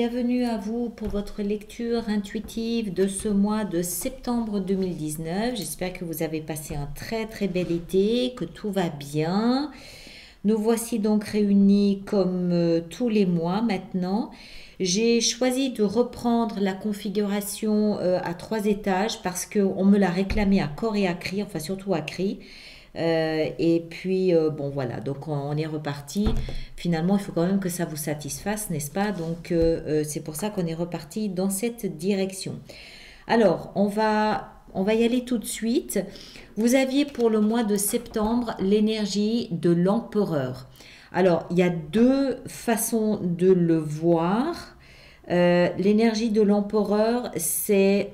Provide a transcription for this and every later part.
bienvenue à vous pour votre lecture intuitive de ce mois de septembre 2019. J'espère que vous avez passé un très bel été, que tout va bien. Nous voici donc réunis comme tous les mois maintenant. J'ai choisi de reprendre la configuration à 3 étages parce qu'on me l'a réclamé à corps et à cri, enfin surtout à cri. Et puis, bon voilà, donc on est reparti. Finalement, il faut quand même que ça vous satisfasse, n'est-ce pas? Donc, c'est pour ça qu'on est reparti dans cette direction. Alors, on va y aller tout de suite. Vous aviez pour le mois de septembre l'énergie de l'empereur. Alors, il y a 2 façons de le voir. L'énergie de l'empereur, c'est...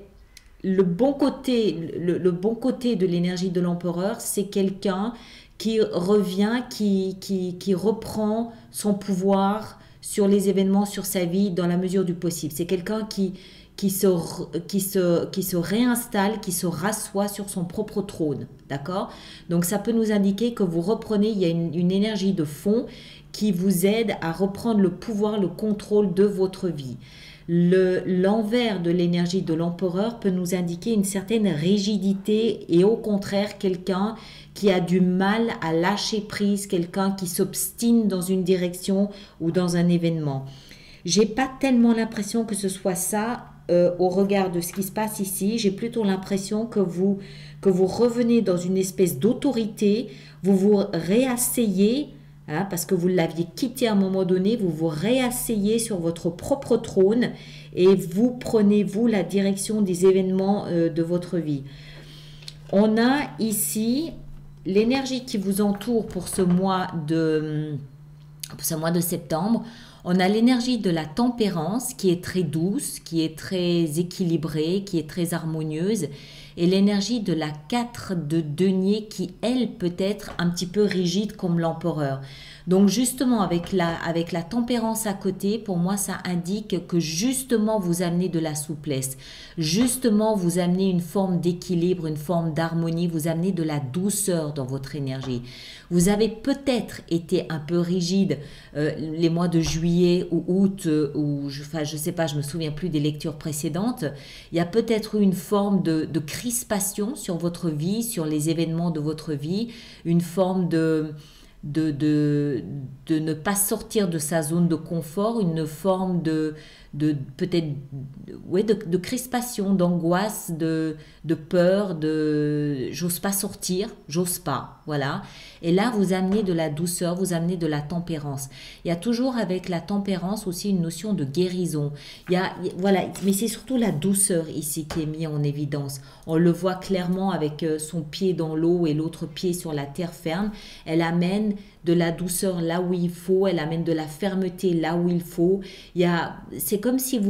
Le bon côté de l'énergie de l'empereur, c'est quelqu'un qui revient, qui reprend son pouvoir sur les événements, sur sa vie, dans la mesure du possible. C'est quelqu'un qui se réinstalle, qui se rassoit sur son propre trône. D'accord? Donc ça peut nous indiquer que vous reprenez, il y a une énergie de fond qui vous aide à reprendre le pouvoir, le contrôle de votre vie. L'envers de l'énergie de l'empereur peut nous indiquer une certaine rigidité et au contraire quelqu'un qui a du mal à lâcher prise, quelqu'un qui s'obstine dans une direction ou dans un événement. J'ai pas tellement l'impression que ce soit ça au regard de ce qui se passe ici. J'ai plutôt l'impression que vous revenez dans une espèce d'autorité, vous vous réasseyez. Parce que vous l'aviez quitté à un moment donné, vous vous réasseyez sur votre propre trône et vous prenez, vous, la direction des événements de votre vie. On a ici l'énergie qui vous entoure pour ce mois de septembre. On a l'énergie de la tempérance qui est très douce, qui est très équilibrée, qui est très harmonieuse. Et l'énergie de la 4 de denier qui, elle, peut être un petit peu rigide comme l'empereur. Donc justement, avec la tempérance à côté, pour moi, ça indique que justement, vous amenez de la souplesse. Justement, vous amenez une forme d'équilibre, une forme d'harmonie, vous amenez de la douceur dans votre énergie. Vous avez peut-être été un peu rigide les mois de juillet ou août, je sais pas, je me souviens plus des lectures précédentes. Il y a peut-être eu une forme de crispation sur votre vie, sur les événements de votre vie, une forme de ne pas sortir de sa zone de confort, une forme de peut-être de crispation, d'angoisse, de peur, j'ose pas sortir, j'ose pas, voilà. Et là, vous amenez de la douceur, vous amenez de la tempérance. Il y a toujours avec la tempérance aussi une notion de guérison. Voilà, mais c'est surtout la douceur ici qui est mise en évidence. On le voit clairement avec son pied dans l'eau et l'autre pied sur la terre ferme. Elle amène de la douceur là où il faut, elle amène de la fermeté là où il faut. C'est comme si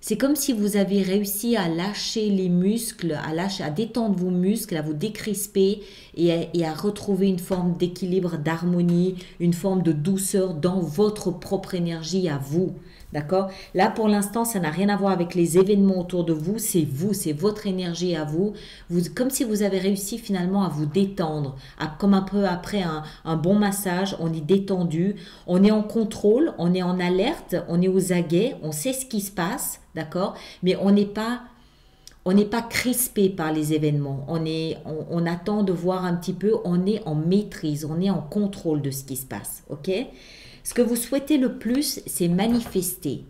c'est comme si vous avez réussi à lâcher les muscles, à détendre vos muscles, à vous décrisper et à retrouver une forme d'équilibre, d'harmonie, une forme de douceur dans votre propre énergie à vous. D'accord? Là, pour l'instant, ça n'a rien à voir avec les événements autour de vous, c'est votre énergie à vous. Comme si vous avez réussi finalement à vous détendre, comme un peu après un bon massage, on est détendu, on est en contrôle, on est en alerte, on est aux aguets, on sait ce qui se passe, d'accord? Mais on n'est pas crispé par les événements, on attend de voir un petit peu, on est en maîtrise, on est en contrôle de ce qui se passe, ok? Ce que vous souhaitez le plus, c'est manifester,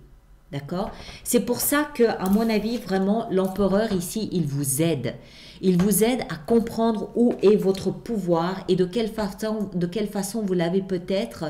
d'accord? C'est pour ça que, à mon avis, vraiment, l'empereur ici, il vous aide. Il vous aide à comprendre où est votre pouvoir et de quelle façon vous l'avez peut-être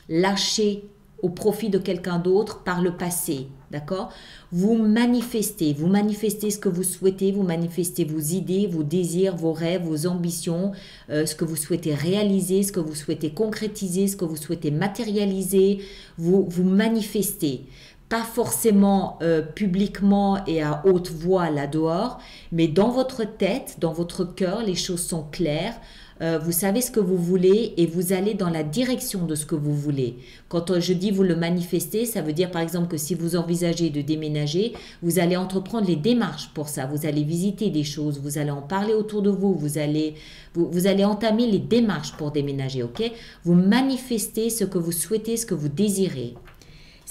lâché au profit de quelqu'un d'autre par le passé, d'accord? Vous manifestez ce que vous souhaitez, vous manifestez vos idées, vos désirs, vos rêves, vos ambitions, ce que vous souhaitez réaliser, ce que vous souhaitez concrétiser, ce que vous souhaitez matérialiser, vous manifestez. Pas forcément publiquement et à haute voix là dehors, mais dans votre tête, dans votre cœur, les choses sont claires. Vous savez ce que vous voulez et vous allez dans la direction de ce que vous voulez. Quand je dis vous le manifestez, ça veut dire par exemple que si vous envisagez de déménager, vous allez entreprendre les démarches pour ça. Vous allez visiter des choses, vous allez en parler autour de vous, vous allez entamer les démarches pour déménager, ok? Vous manifestez ce que vous souhaitez, ce que vous désirez.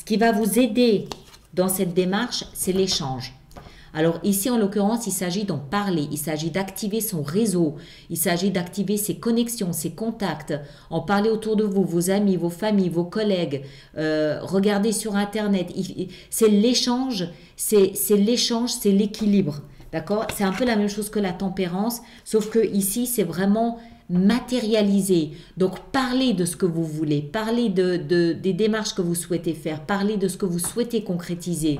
qui va vous aider dans cette démarche, c'est l'échange. Alors ici, en l'occurrence, il s'agit d'en parler, il s'agit d'activer son réseau, il s'agit d'activer ses connexions, ses contacts, en parler autour de vous, vos amis, vos familles, vos collègues, regardez sur Internet. C'est l'échange, c'est l'équilibre, d'accord? C'est un peu la même chose que la tempérance, sauf que ici, c'est vraiment matérialiser. Donc, parlez de ce que vous voulez, parlez des démarches que vous souhaitez faire, parlez de ce que vous souhaitez concrétiser.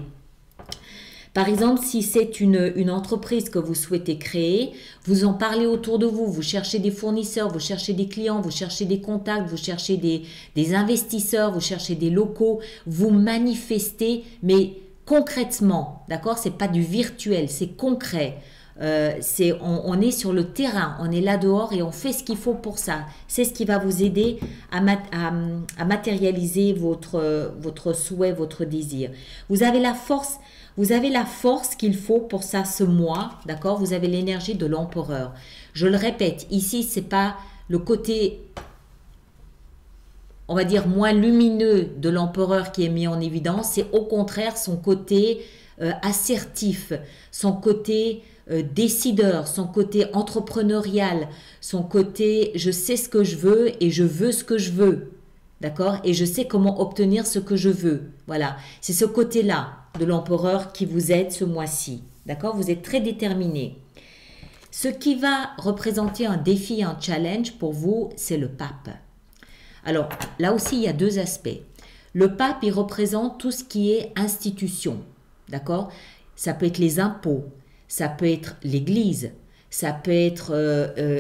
Par exemple, si c'est une entreprise que vous souhaitez créer, vous en parlez autour de vous, vous cherchez des fournisseurs, vous cherchez des clients, vous cherchez des contacts, vous cherchez des investisseurs, vous cherchez des locaux, vous manifestez, mais concrètement, d'accord? C'est pas du virtuel, c'est concret. On est sur le terrain, on est là dehors et on fait ce qu'il faut pour ça. C'est ce qui va vous aider à matérialiser votre souhait, votre désir. Vous avez la force. Vous avez la force qu'il faut pour ça ce mois, d'accord? Vous avez l'énergie de l'empereur. Je le répète, ici, ce n'est pas le côté, on va dire, moins lumineux de l'empereur qui est mis en évidence. C'est au contraire son côté assertif, son côté décideur, son côté entrepreneurial, son côté je sais ce que je veux et je veux ce que je veux. D'accord? Et je sais comment obtenir ce que je veux. Voilà. C'est ce côté-là de l'empereur qui vous aide ce mois-ci. D'accord? Vous êtes très déterminé. Ce qui va représenter un défi, un challenge pour vous, c'est le pape. Alors, là aussi, il y a deux aspects. Le pape, il représente tout ce qui est institution. D'accord? Ça peut être les impôts, ça peut être l'église, ça peut être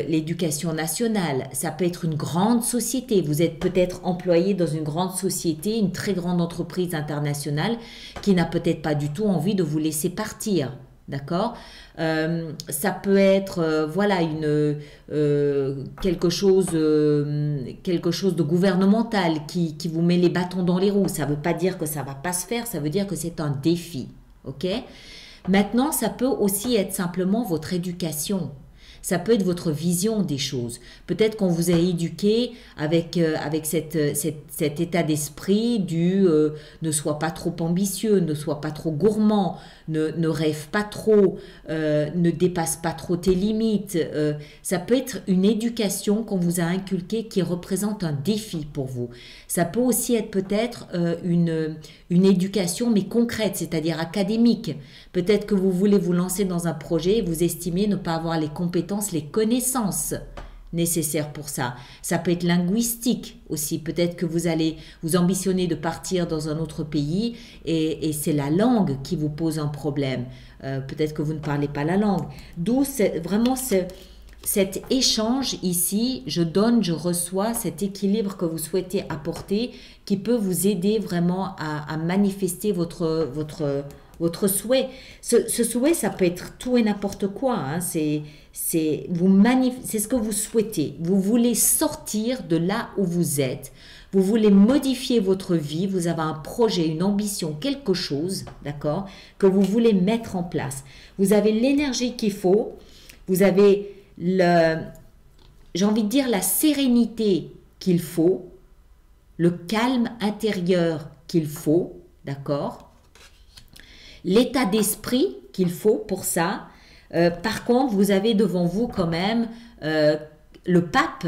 l'éducation nationale, ça peut être une grande société. Vous êtes peut-être employé dans une grande société, une très grande entreprise internationale qui n'a peut-être pas du tout envie de vous laisser partir. D'accord? Ça peut être voilà quelque chose de gouvernemental qui vous met les bâtons dans les roues. Ça ne veut pas dire que ça ne va pas se faire, ça veut dire que c'est un défi. Ok? Maintenant, ça peut aussi être simplement votre éducation. Ça peut être votre vision des choses. Peut-être qu'on vous a éduqué avec cet état d'esprit du ne sois pas trop ambitieux, ne sois pas trop gourmand, ne rêve pas trop, ne dépasse pas trop tes limites. Ça peut être une éducation qu'on vous a inculquée qui représente un défi pour vous. Ça peut aussi être peut-être une éducation mais concrète, c'est-à-dire académique. Peut-être que vous voulez vous lancer dans un projet et vous estimez ne pas avoir les compétences, les connaissances nécessaires pour ça. Ça peut être linguistique aussi. Peut-être que vous allez vous ambitionner de partir dans un autre pays et c'est la langue qui vous pose un problème. Peut-être que vous ne parlez pas la langue. D'où vraiment cet échange ici, je donne, je reçois, cet équilibre que vous souhaitez apporter qui peut vous aider vraiment à manifester votre souhait. Ce souhait, ça peut être tout et n'importe quoi. Hein. C'est ce que vous souhaitez. Vous voulez sortir de là où vous êtes. Vous voulez modifier votre vie. Vous avez un projet, une ambition, quelque chose, d'accord, que vous voulez mettre en place. Vous avez l'énergie qu'il faut. Vous avez j'ai envie de dire la sérénité qu'il faut, le calme intérieur qu'il faut, d'accord, l'état d'esprit qu'il faut pour ça. Par contre, vous avez devant vous quand même le pape,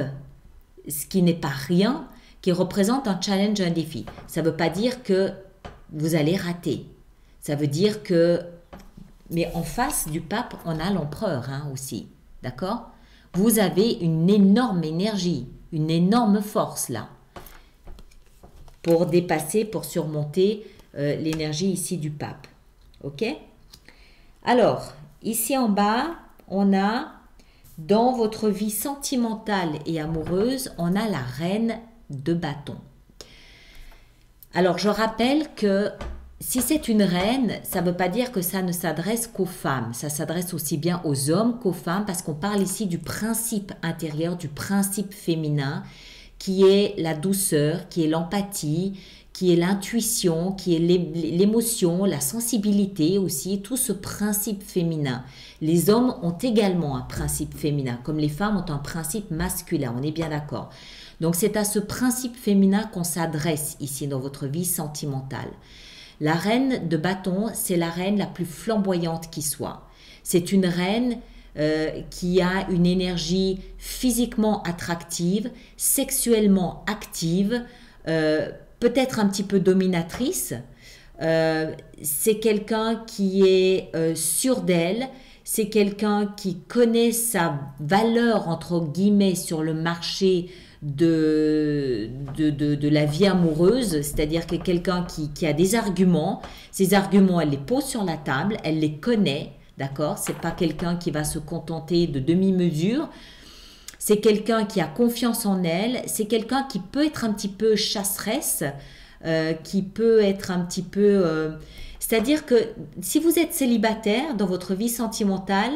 ce qui n'est pas rien, qui représente un challenge, un défi. Ça ne veut pas dire que vous allez rater. Ça veut dire que... Mais en face du pape, on a l'empereur hein, aussi. D'accord? Vous avez une énorme énergie, une énorme force là, pour dépasser, pour surmonter l'énergie ici du pape. Ok? Alors, ici en bas, on a, dans votre vie sentimentale et amoureuse, on a la reine de bâton. Alors, je rappelle que si c'est une reine, ça ne veut pas dire que ça ne s'adresse qu'aux femmes. Ça s'adresse aussi bien aux hommes qu'aux femmes parce qu'on parle ici du principe intérieur, du principe féminin qui est la douceur, qui est l'empathie, qui est l'intuition, qui est l'émotion, la sensibilité aussi, tout ce principe féminin. Les hommes ont également un principe féminin, comme les femmes ont un principe masculin, on est bien d'accord. Donc c'est à ce principe féminin qu'on s'adresse ici dans votre vie sentimentale. La reine de bâton, c'est la reine la plus flamboyante qui soit. C'est une reine qui a une énergie physiquement attractive, sexuellement active, peut-être un petit peu dominatrice. C'est quelqu'un qui est sûr d'elle, c'est quelqu'un qui connaît sa valeur entre guillemets sur le marché de la vie amoureuse, c'est-à-dire que quelqu'un qui a des arguments, ces arguments elle les pose sur la table, elle les connaît, d'accord? C'est pas quelqu'un qui va se contenter de demi-mesures. C'est quelqu'un qui a confiance en elle. C'est quelqu'un qui peut être un petit peu chasseresse, qui peut être un petit peu... c'est-à-dire que si vous êtes célibataire dans votre vie sentimentale,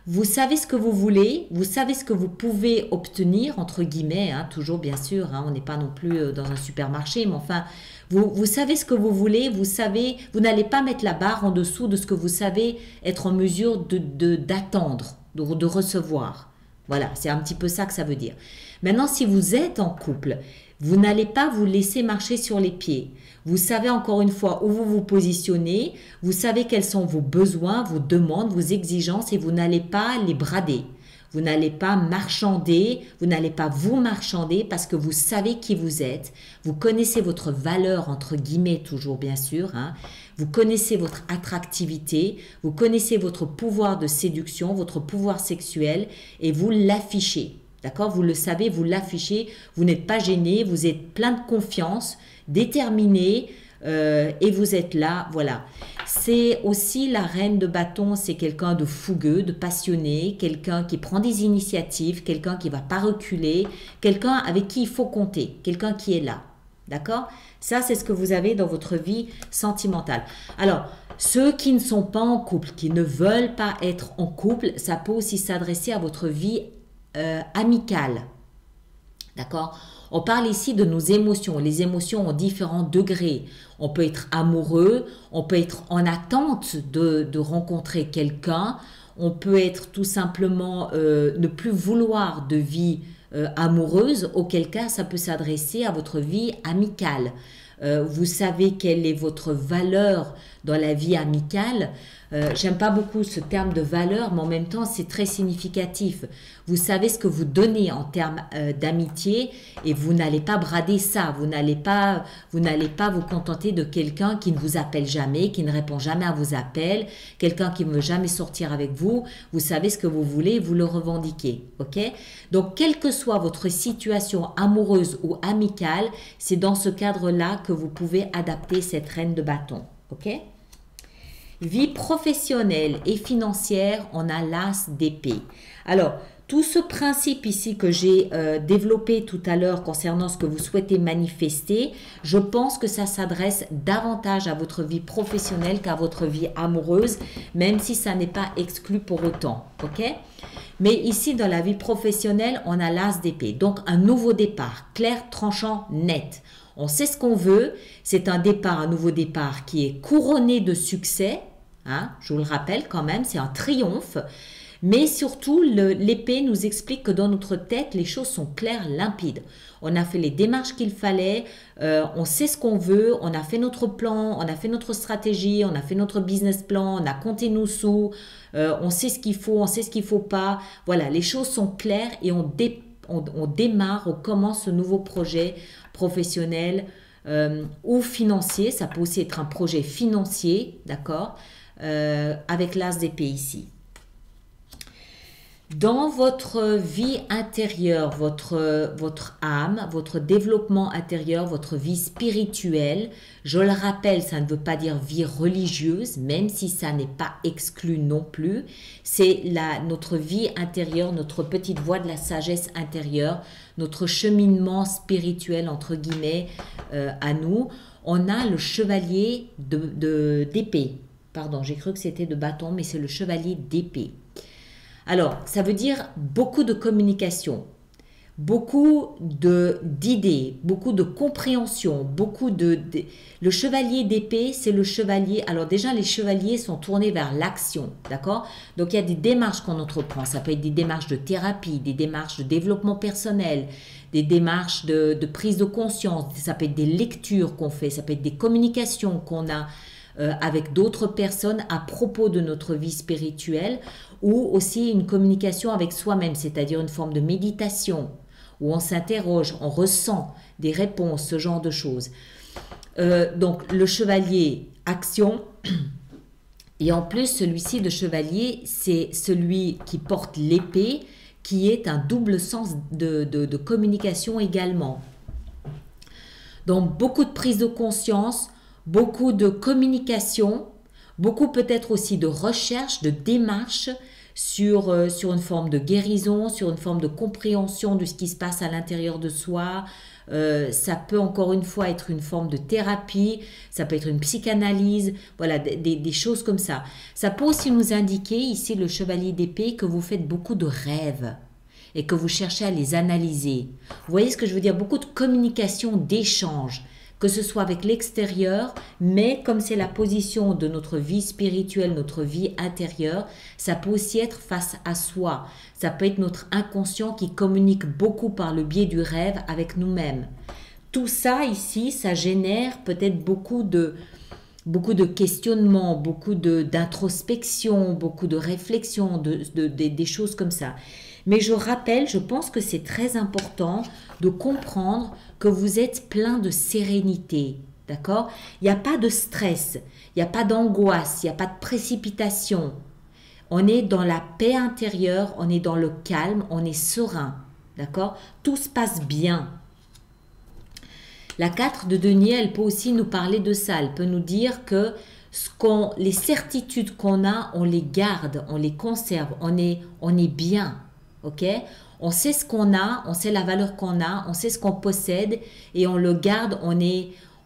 vous savez ce que vous voulez, vous savez ce que vous pouvez obtenir, entre guillemets, hein, toujours bien sûr, hein, on n'est pas non plus dans un supermarché, mais enfin, vous savez ce que vous voulez, vous savez, vous n'allez pas mettre la barre en dessous de ce que vous savez être en mesure d'attendre, de recevoir. Voilà, c'est un petit peu ça que ça veut dire. Maintenant, si vous êtes en couple, vous n'allez pas vous laisser marcher sur les pieds. Vous savez encore une fois où vous vous positionnez, vous savez quels sont vos besoins, vos demandes, vos exigences et vous n'allez pas les brader. Vous n'allez pas marchander, vous n'allez pas vous marchander parce que vous savez qui vous êtes. Vous connaissez votre valeur, entre guillemets, toujours bien sûr. Hein. Vous connaissez votre attractivité, vous connaissez votre pouvoir de séduction, votre pouvoir sexuel et vous l'affichez. D'accord? Vous le savez, vous l'affichez, vous n'êtes pas gêné, vous êtes plein de confiance, déterminé et vous êtes là, voilà. C'est aussi la reine de bâton, c'est quelqu'un de fougueux, de passionné, quelqu'un qui prend des initiatives, quelqu'un qui ne va pas reculer, quelqu'un avec qui il faut compter, quelqu'un qui est là. D'accord? Ça, c'est ce que vous avez dans votre vie sentimentale. Alors, ceux qui ne sont pas en couple, qui ne veulent pas être en couple, ça peut aussi s'adresser à votre vie amicale. D'accord? On parle ici de nos émotions. Les émotions ont différents degrés. On peut être amoureux, on peut être en attente de rencontrer quelqu'un, on peut être tout simplement ne plus vouloir de vie amoureuse, auquel cas ça peut s'adresser à votre vie amicale. Vous savez quelle est votre valeur dans la vie amicale. J'aime pas beaucoup ce terme de valeur, mais en même temps, c'est très significatif. Vous savez ce que vous donnez en termes d'amitié et vous n'allez pas brader ça. Vous n'allez pas vous contenter de quelqu'un qui ne vous appelle jamais, qui ne répond jamais à vos appels, quelqu'un qui ne veut jamais sortir avec vous. Vous savez ce que vous voulez, vous le revendiquez. Ok? Donc, quelle que soit votre situation amoureuse ou amicale, c'est dans ce cadre-là que vous pouvez adapter cette reine de bâton. Ok? Vie professionnelle et financière, on a l'as d'épée. Alors, tout ce principe ici que j'ai développé tout à l'heure concernant ce que vous souhaitez manifester, je pense que ça s'adresse davantage à votre vie professionnelle qu'à votre vie amoureuse, même si ça n'est pas exclu pour autant. Ok? Mais ici, dans la vie professionnelle, on a l'as d'épée. Donc, un nouveau départ, clair, tranchant, net. On sait ce qu'on veut. C'est un départ, un nouveau départ qui est couronné de succès. Hein, je vous le rappelle quand même, c'est un triomphe. Mais surtout, l'épée nous explique que dans notre tête, les choses sont claires, limpides. On a fait les démarches qu'il fallait, on sait ce qu'on veut, on a fait notre plan, on a fait notre stratégie, on a fait notre business plan, on a compté nos sous, on sait ce qu'il faut, on sait ce qu'il ne faut pas. Voilà, les choses sont claires et on démarre, on commence ce nouveau projet professionnel ou financier. Ça peut aussi être un projet financier, d'accord, avec l'as d'épée ici. Dans votre vie intérieure, votre âme, votre développement intérieur, votre vie spirituelle, je le rappelle, ça ne veut pas dire vie religieuse, même si ça n'est pas exclu non plus. C'est notre vie intérieure, notre petite voie de la sagesse intérieure, notre cheminement spirituel, entre guillemets, à nous. On a le chevalier d'épée. Pardon, j'ai cru que c'était de bâton, mais c'est le chevalier d'épée. Alors, ça veut dire beaucoup de communication. beaucoup d'idées, beaucoup de compréhension, Le chevalier d'épée, c'est le chevalier. Alors déjà, les chevaliers sont tournés vers l'action, d'accord? Donc il y a des démarches qu'on entreprend. Ça peut être des démarches de thérapie, des démarches de développement personnel, des démarches de prise de conscience. Ça peut être des lectures qu'on fait, ça peut être des communications qu'on a avec d'autres personnes à propos de notre vie spirituelle, ou aussi une communication avec soi-même, c'est-à-dire une forme de méditation où on s'interroge, on ressent des réponses, ce genre de choses. Donc le chevalier, action. Et en plus, celui-ci de chevalier, c'est celui qui porte l'épée, qui est un double sens de communication également. Donc beaucoup de prise de conscience, beaucoup de communication, beaucoup peut-être aussi de recherche, de démarche sur une forme de guérison, sur une forme de compréhension de ce qui se passe à l'intérieur de soi. Ça peut encore une fois être une forme de thérapie, ça peut être une psychanalyse, voilà, des choses comme ça. Ça peut aussi nous indiquer, ici le chevalier d'épée, que vous faites beaucoup de rêves et que vous cherchez à les analyser. Vous voyez ce que je veux dire? Beaucoup de communication, d'échange, que ce soit avec l'extérieur, mais comme c'est la position de notre vie spirituelle, notre vie intérieure, ça peut aussi être face à soi. Ça peut être notre inconscient qui communique beaucoup par le biais du rêve avec nous-mêmes. Tout ça ici, ça génère peut-être beaucoup de questionnements, beaucoup d'introspection, beaucoup de réflexion, des choses comme ça. Mais je rappelle, je pense que c'est très important de comprendre que vous êtes plein de sérénité, d'accord? Il n'y a pas de stress, il n'y a pas d'angoisse, il n'y a pas de précipitation. On est dans la paix intérieure, on est dans le calme, on est serein, d'accord? Tout se passe bien. La 4 de denier, elle peut aussi nous parler de ça. Elle peut nous dire que les certitudes qu'on a, on les garde, on les conserve, on est bien. Ok, on sait ce qu'on a, on sait la valeur qu'on a, on sait ce qu'on possède et on le garde.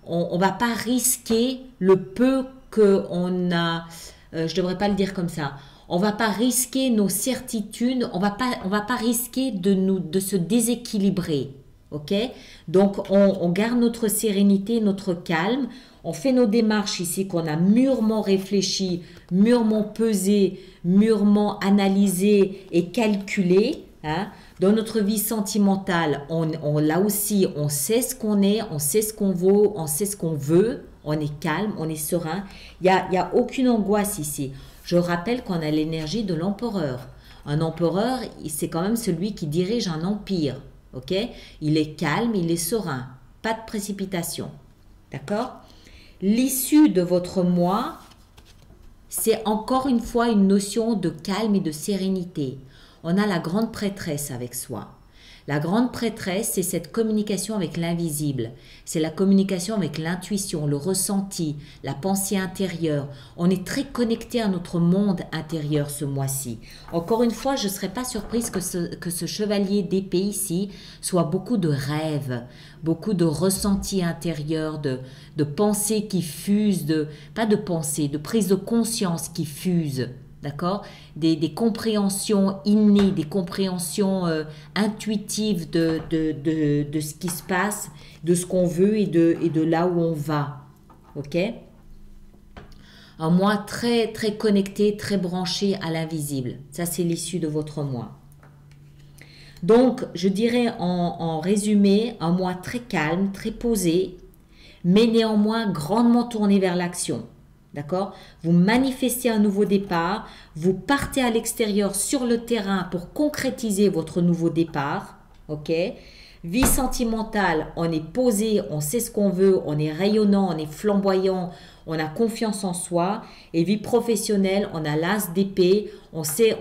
On va pas risquer le peu qu'on a. Je devrais pas le dire comme ça. On va pas risquer nos certitudes. On va pas risquer de se déséquilibrer. Ok, donc on garde notre sérénité, notre calme. On fait nos démarches ici qu'on a mûrement réfléchi, mûrement pesé, mûrement analysé et calculé. Hein. Dans notre vie sentimentale, là aussi, on sait ce qu'on est, on sait ce qu'on vaut, on sait ce qu'on veut. On est calme, on est serein. Il y a aucune angoisse ici. Je rappelle qu'on a l'énergie de l'empereur. Un empereur, c'est quand même celui qui dirige un empire. Ok, il est calme, il est serein. Pas de précipitation. D'accord? L'issue de votre mois, c'est encore une fois une notion de calme et de sérénité. On a la grande prêtresse avec soi. La grande prêtresse, c'est cette communication avec l'invisible. C'est la communication avec l'intuition, le ressenti, la pensée intérieure. On est très connecté à notre monde intérieur ce mois-ci. Encore une fois, je ne serais pas surprise que ce chevalier d'épée ici soit beaucoup de rêves, beaucoup de ressentis intérieurs, de pensées qui fusent, pas de pensées, de prise de conscience qui fusent. D'accord, des compréhensions innées, des compréhensions intuitives de ce qui se passe, de ce qu'on veut et de là où on va. Ok, un mois très, très connecté, très branché à l'invisible. Ça, c'est l'issue de votre mois. Donc, je dirais en résumé, un mois très calme, très posé, mais néanmoins grandement tourné vers l'action. D'accord? Vous manifestez un nouveau départ, vous partez à l'extérieur sur le terrain pour concrétiser votre nouveau départ. Ok? Vie sentimentale, on est posé, on sait ce qu'on veut, on est rayonnant, on est flamboyant, on a confiance en soi. Et vie professionnelle, on a l'as d'épée, on sait,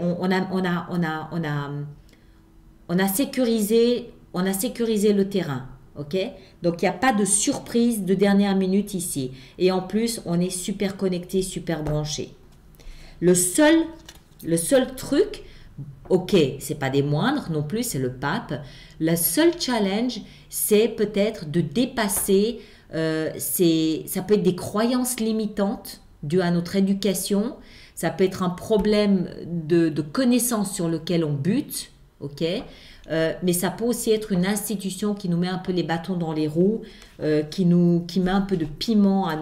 on a sécurisé le terrain. Ok, donc il n'y a pas de surprise de dernière minute ici. Et en plus, on est super connecté, super branché. Le seul truc, ok, c'est pas des moindres non plus, c'est le pape. Le seul challenge, c'est peut-être de dépasser, ça peut être des croyances limitantes dues à notre éducation. Ça peut être un problème de connaissance sur lequel on bute. ok? Mais ça peut aussi être une institution qui nous met un peu les bâtons dans les roues, qui met un peu de piment à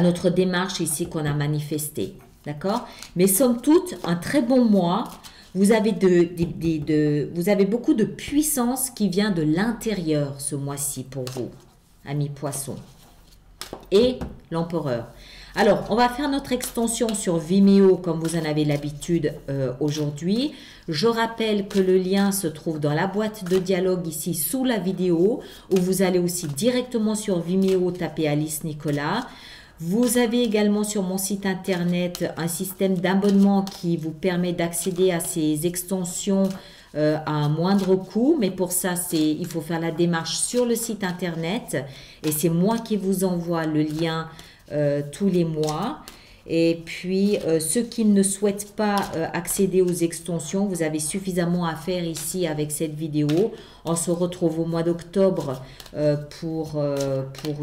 notre démarche ici qu'on a manifestée, d'accord? Mais somme toute, un très bon mois. Vous avez, vous avez beaucoup de puissance qui vient de l'intérieur ce mois-ci pour vous, amis poissons. Et l'empereur. Alors, on va faire notre extension sur Vimeo comme vous en avez l'habitude aujourd'hui. Je rappelle que le lien se trouve dans la boîte de dialogue ici sous la vidéo, où vous allez aussi directement sur Vimeo taper Alice Nicolas. Vous avez également sur mon site internet un système d'abonnement qui vous permet d'accéder à ces extensions à un moindre coût. Mais pour ça, il faut faire la démarche sur le site internet. Et c'est moi qui vous envoie le lien tous les mois. Et puis, ceux qui ne souhaitent pas accéder aux extensions, vous avez suffisamment à faire ici avec cette vidéo. On se retrouve au mois d'octobre pour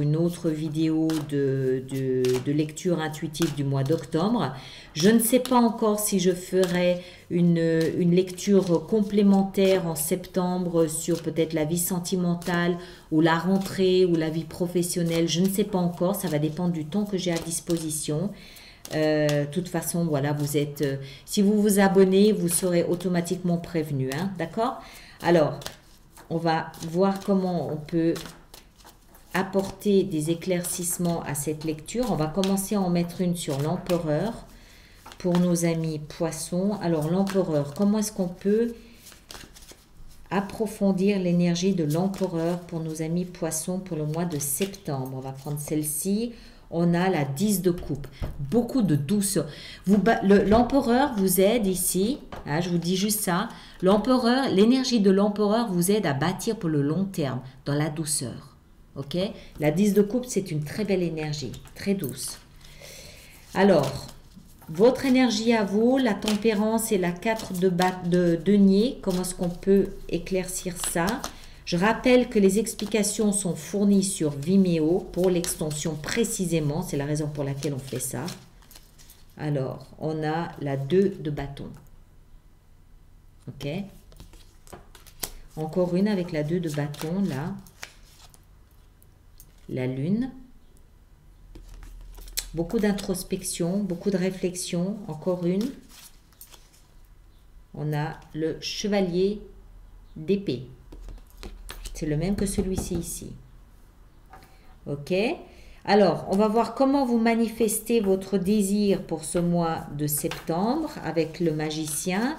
une autre vidéo de lecture intuitive du mois d'octobre. Je ne sais pas encore si je ferai une lecture complémentaire en septembre sur peut-être la vie sentimentale ou la rentrée ou la vie professionnelle. Je ne sais pas encore, ça va dépendre du temps que j'ai à disposition. De toute façon, voilà, vous êtes, si vous vous abonnez, vous serez automatiquement prévenu, hein, d'accord? Alors, on va voir comment on peut apporter des éclaircissements à cette lecture. On va commencer à en mettre une sur l'empereur pour nos amis poissons. Alors, l'empereur, comment est-ce qu'on peut approfondir l'énergie de l'empereur pour nos amis poissons pour le mois de septembre? On va prendre celle-ci. On a la 10 de coupe, beaucoup de douceur. L'empereur vous aide ici, hein, je vous dis juste ça. L'empereur, l'énergie de l'empereur vous aide à bâtir pour le long terme, dans la douceur. Ok? La 10 de coupe, c'est une très belle énergie, très douce. Alors, votre énergie à vous, la tempérance et la 4 de denier, comment est-ce qu'on peut éclaircir ça? Je rappelle que les explications sont fournies sur Vimeo pour l'extension précisément. C'est la raison pour laquelle on fait ça. Alors, on a la 2 de bâton. Ok. Encore une avec la 2 de bâton, là. La lune. Beaucoup d'introspection, beaucoup de réflexion. Encore une. On a le chevalier d'épée. C'est le même que celui-ci ici. Ok. Alors, on va voir comment vous manifestez votre désir pour ce mois de septembre avec le magicien.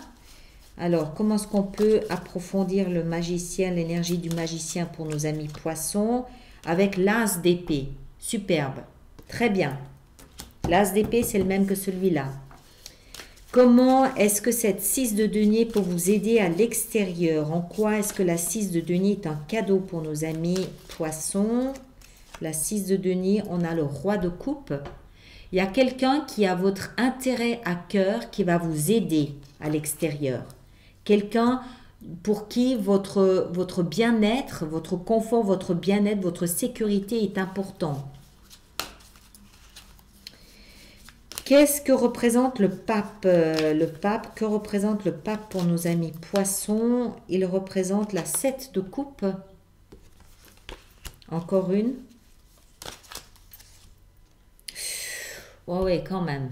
Alors, comment est-ce qu'on peut approfondir le magicien, l'énergie du magicien pour nos amis poissons avec l'as d'épée. Superbe. Très bien. L'as d'épée, c'est le même que celui-là. Comment est-ce que cette 6 de denier peut vous aider à l'extérieur? En quoi est-ce que la 6 de denier est un cadeau pour nos amis poissons? La 6 de denier, on a le roi de coupe. Il y a quelqu'un qui a votre intérêt à cœur qui va vous aider à l'extérieur. Quelqu'un pour qui votre bien-être, votre confort, votre bien-être, votre sécurité est important. Qu'est-ce que représente le pape? Que représente le pape pour nos amis poissons? Il représente la 7 de coupe. Encore une. Oh oui, quand même.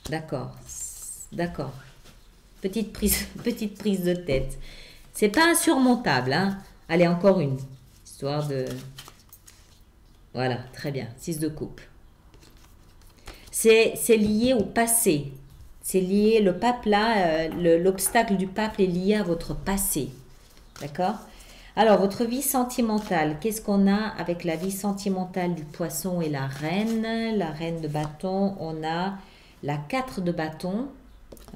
D'accord. D'accord. Petite prise de tête. C'est pas insurmontable, hein? Allez, encore une. Histoire de... Voilà, très bien. 6 de coupe. C'est lié au passé. C'est lié, le pape là, l'obstacle du pape est lié à votre passé. D'accord? Alors, votre vie sentimentale. Qu'est-ce qu'on a avec la vie sentimentale du poisson et la reine? La reine de bâton, on a la 4 de bâton.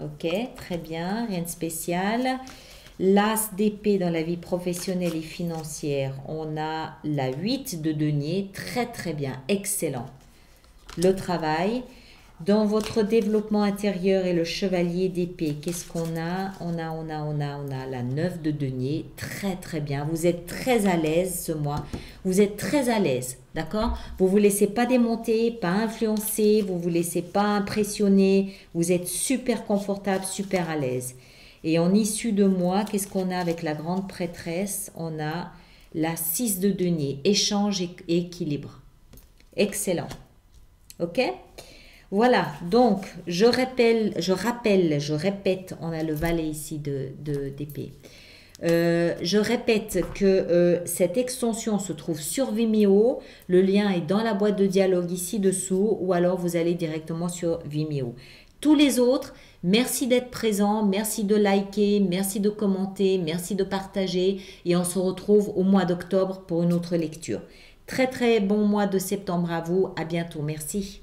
Ok, très bien, rien de spécial. L'as d'épée dans la vie professionnelle et financière. On a la 8 de denier. Très, très bien, excellent. Le travail. Dans votre développement intérieur et le chevalier d'épée, qu'est-ce qu'on a? On a la 9 de denier. Très, très bien. Vous êtes très à l'aise ce mois. Vous êtes très à l'aise, d'accord? Vous ne vous laissez pas démonter, pas influencer, vous ne vous laissez pas impressionner. Vous êtes super confortable, super à l'aise. Et en issue de mois, qu'est-ce qu'on a avec la grande prêtresse? On a la 6 de denier. Échange et équilibre. Excellent. OK? Voilà, donc je répète, on a le valet ici d'épée. Je répète que cette extension se trouve sur Vimeo. Le lien est dans la boîte de dialogue ici dessous ou alors vous allez directement sur Vimeo. Tous les autres, merci d'être présent, merci de liker, merci de commenter, merci de partager et on se retrouve au mois d'octobre pour une autre lecture. Très très bon mois de septembre à vous, à bientôt, merci.